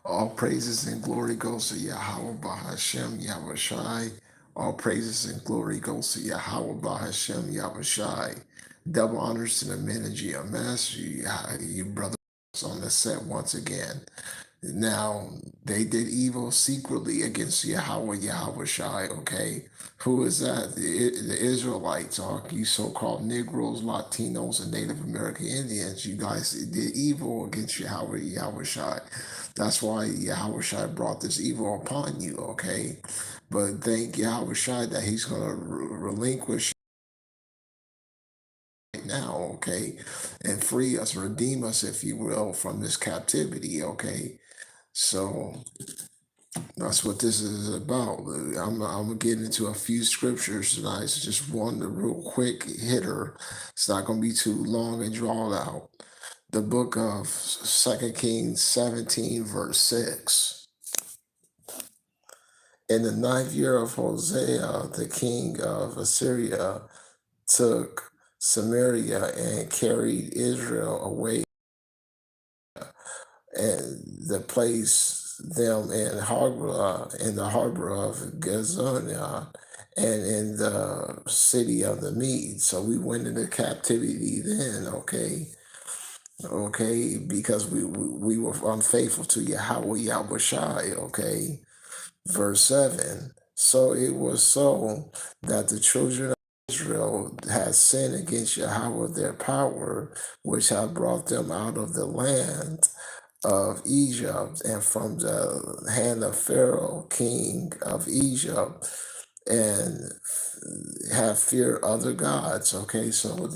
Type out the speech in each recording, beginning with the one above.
All praises and glory goes to Yahweh Bahashem Yahushai. All praises and glory goes to Yahweh Bahashem Yahushai. Double honors to the men of GMS, you brothers on the set once again. Now, they did evil secretly against Yahweh Yahushai, okay? Who is that? The Israelites, or you so-called Negroes, Latinos, and Native American Indians. You guys did evil against Yahweh Yahushai. That's why Yahushai brought this evil upon you, okay? But thank Yahushai that he's going to relinquish now, okay? And free us, redeem us, if you will, from this captivity, okay? So that's what this is about. I'm gonna get into a few scriptures tonight. It's just one real quick hitter. It's not gonna be too long and drawn out. The book of 2 Kings 17, verse 6. In the 9th year of Hosea, the king of Assyria took Samaria and carried Israel away, and the place them in harbor in the harbor of Gazonia and in the city of the Medes. So we went into captivity then, okay, because we were unfaithful to Yahweh Yahushai, okay. Verse 7. So it was so that the children of Israel had sinned against Yahweh their power, which had brought them out of the land of Egypt and from the hand of Pharaoh, king of Egypt, and have feared other gods. Okay, so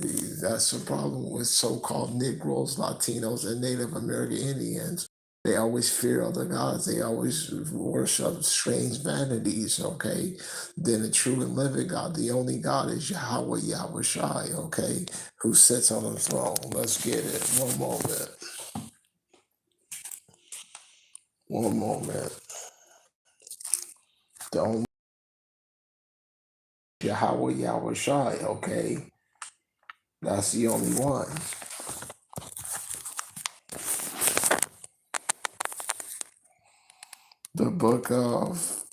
that's the problem with so-called Negroes, Latinos, and Native American Indians. They always fear other gods. They always worship strange vanities, okay? Then the true and living God, the only God is Yahweh Yahushai, okay? Who sits on the throne. Let's get it. One moment. One moment. The only Yahweh Yahushai, okay? That's the only one. The book of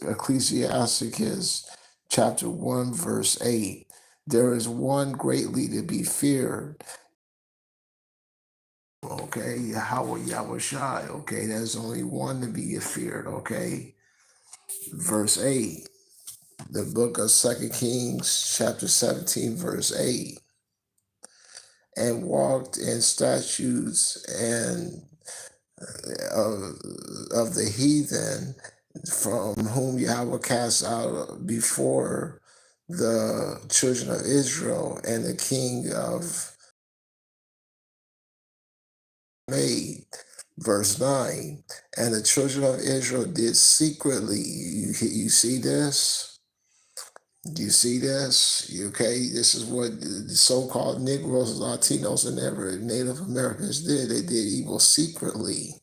Ecclesiasticus, chapter 1, verse 8. There is one greatly to be feared, okay? Yahweh Yahushai, okay? There's only one to be feared, okay? Verse 8. The book of 2 Kings, chapter 17, verse 8. And walked in statutes and of the heathen from whom Yahweh cast out before the children of Israel, and the king of made. Verse 9. And the children of Israel did secretly. You see this? Do you see this? Okay, this is what the so-called Negroes, Latinos, and every Native Americans did. They did evil secretly.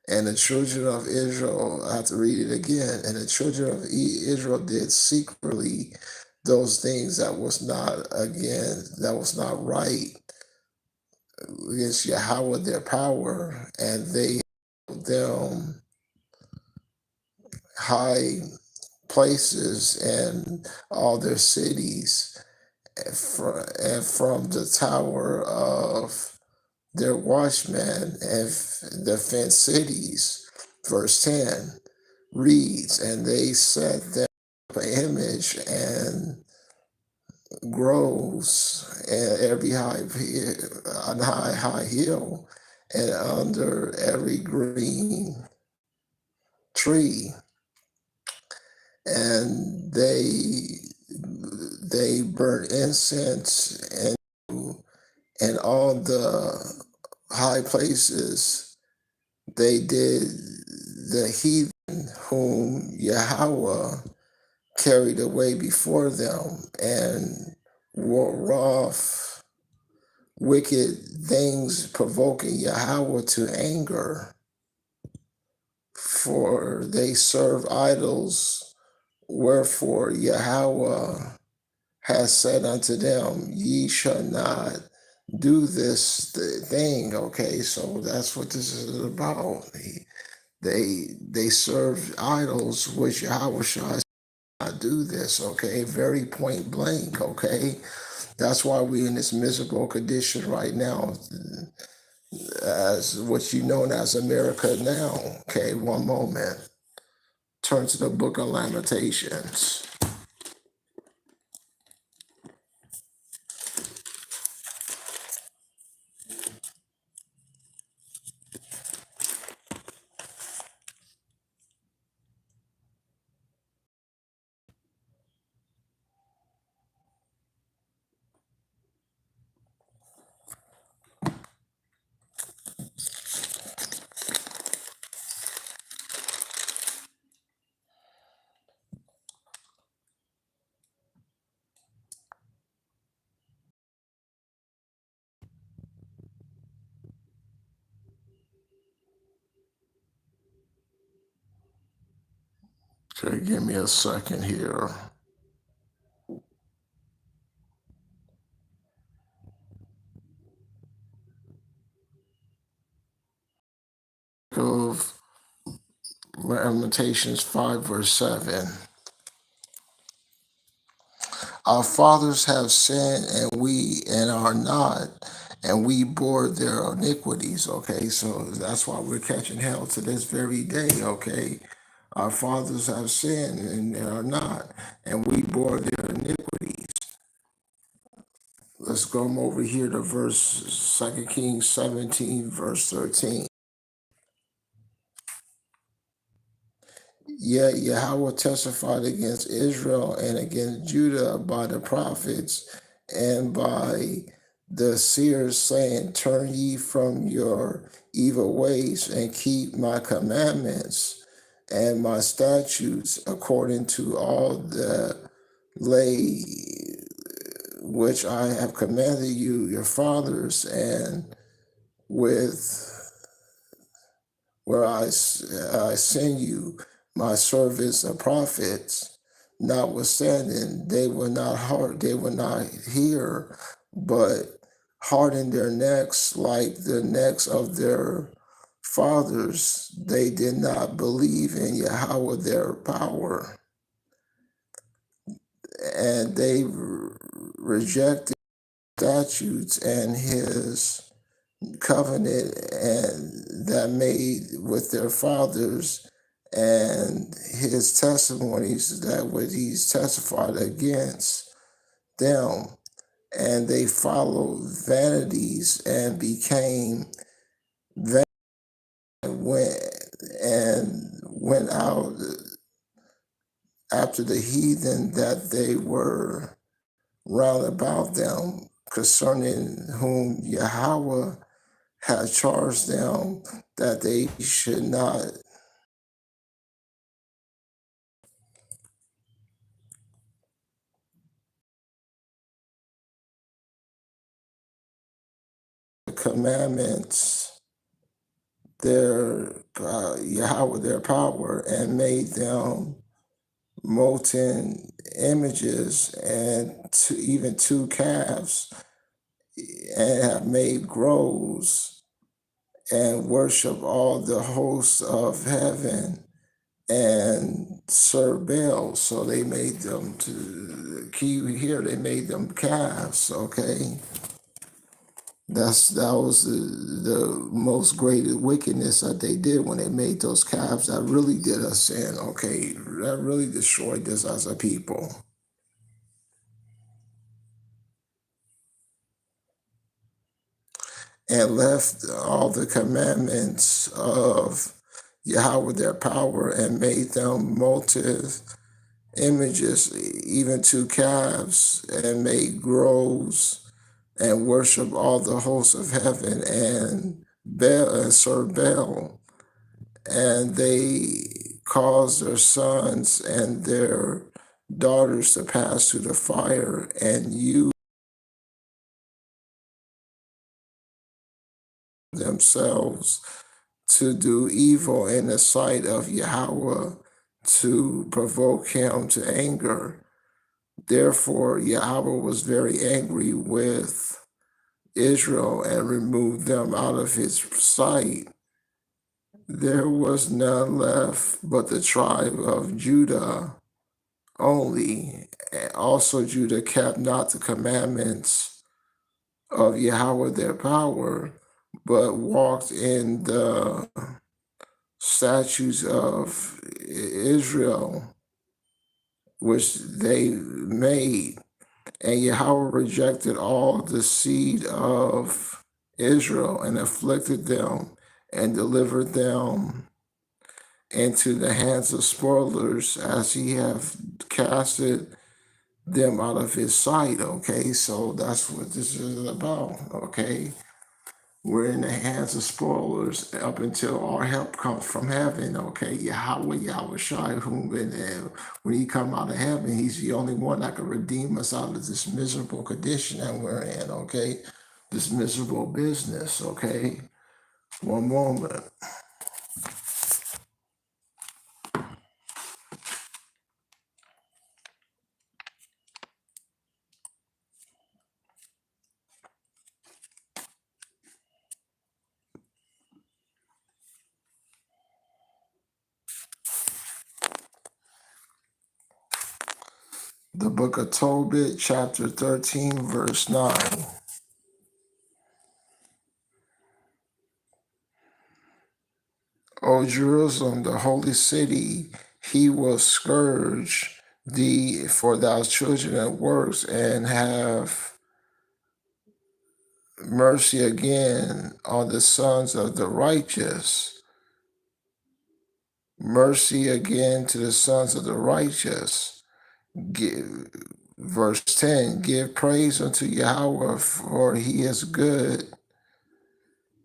And the children of Israel, I have to read it again. And the children of Israel did secretly those things that was not right against Yahweh their power, and they held them high places and all their cities, and from the tower of their watchmen and the fenced cities. Verse 10 reads, and they set them up an image and groves and every high hill and under every green tree, and they burn incense and on the high places they did the heathen whom Yahweh carried away before them, and were off wicked things, provoking Yahweh to anger. For they serve idols, wherefore Yahweh has said unto them, ye shall not do this thing. Okay, so that's what this is about. They serve idols, which Yahweh Shai not do this. Okay, very point blank. Okay, that's why we're in this miserable condition right now, as what you known as America now. Okay, one moment. Turn to the Book of Lamentations. Okay, give me a second here. Of Lamentations 5, verse 7. Our fathers have sinned and are not, and we bore their iniquities. Okay, so that's why we're catching hell to this very day. Okay, our fathers have sinned and are not, and we bore their iniquities. Let's go over here to verse 2 Kings 17, verse 13. Yet Yahweh testified against Israel and against Judah by the prophets and by the seers, saying, Turn ye from your evil ways and keep my commandments and my statutes according to all the lay which I have commanded you, your fathers, and with where I send you my servants and prophets. Notwithstanding, they will not they will not hear, but harden their necks like the necks of their fathers. They did not believe in Yahweh their power, and they rejected statutes and his covenant and that made with their fathers and his testimonies that what he's testified against them, and they followed vanities and became vain and went out after the heathen that they were round about them, concerning whom Yahweh had charged them that they should not commandments their Yahweh their power, and made them molten images and even two calves, and have made groves and worship all the hosts of heaven and serve Baal. So they made them to key here. They made them calves. Okay. That was the most great wickedness that they did when they made those calves. That really did us in. Okay, that really destroyed us as a people. And left all the commandments of Yahweh their power and made them molten images, even two calves, and made groves and worship all the hosts of heaven and Baal and serve Baal. And they caused their sons and their daughters to pass through the fire, and you themselves to do evil in the sight of Yahweh, to provoke him to anger. Therefore Yahweh was very angry with Israel and removed them out of his sight, there was none left but the tribe of Judah only. And also Judah kept not the commandments of Yahweh their power, but walked in the statutes of Israel, which they made. And Yahweh rejected all the seed of Israel and afflicted them and delivered them into the hands of spoilers as he have casted them out of his sight. Okay, so that's what this is about. Okay, we're in the hands of spoilers up until our help comes from heaven. Okay, Yahweh Shai, whom when he come out of heaven, he's the only one that can redeem us out of this miserable condition that we're in. Okay, this miserable business. Okay, one moment. The book of Tobit, chapter 13, verse 9. O Jerusalem, the holy city, he will scourge thee for thy children at works, and have mercy again on the sons of the righteous. Mercy again to the sons of the righteous. Verse 10, give praise unto Yahweh, for he is good.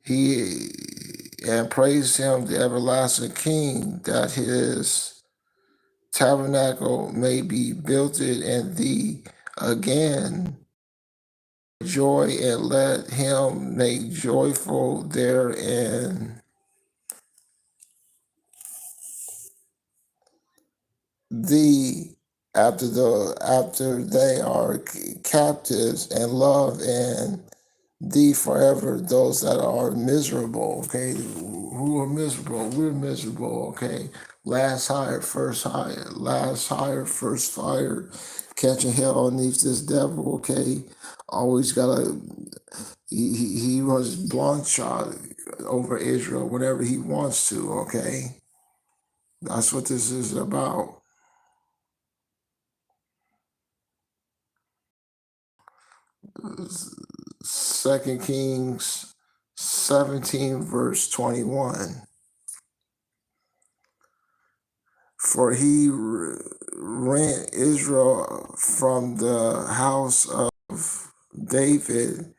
And praise him, the everlasting King, that his tabernacle may be built in thee again. Joy, and let him make joyful therein thee after they are captives, and love and thee forever those that are miserable. Okay, who are miserable? We're miserable. Okay, last hired, first hired, last hired, first fired, catching hell underneath this devil. Okay, always gotta. He runs blonde shot over Israel whenever he wants to. Okay, that's what this is about. Second Kings 17, verse 21. For he rent Israel from the house of David,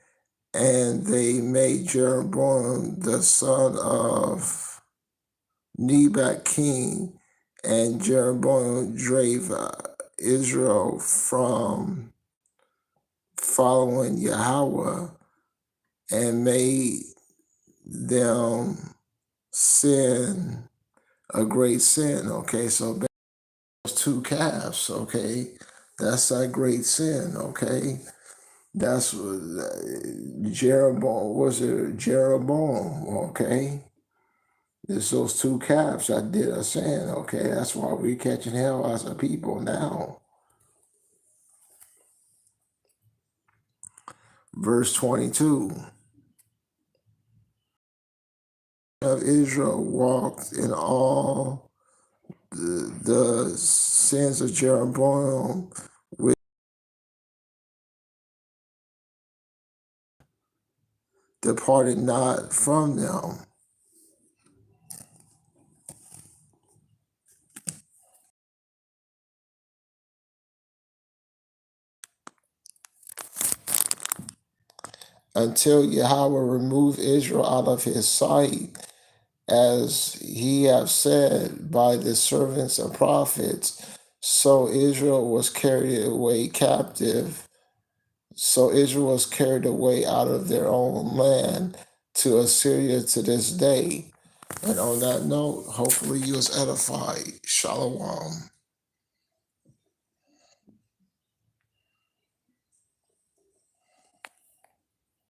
and they made Jeroboam the son of Nebat king, and Jeroboam drave Israel from following Yahweh, and made them sin a great sin. Okay, so those two calves. Okay, that's that great sin. Okay, that's what Jeroboam was. It Jeroboam? Okay, it's those two calves that did a sin. Okay, that's why we're catching hell as a people now. Verse 22. Of Israel walked in all the sins of Jeroboam, which departed not from them. Until Yahweh remove Israel out of his sight, as he have said by the servants and prophets. So Israel was carried away captive. So Israel was carried away out of their own land to Assyria to this day. And on that note, hopefully you was edified. Shalom.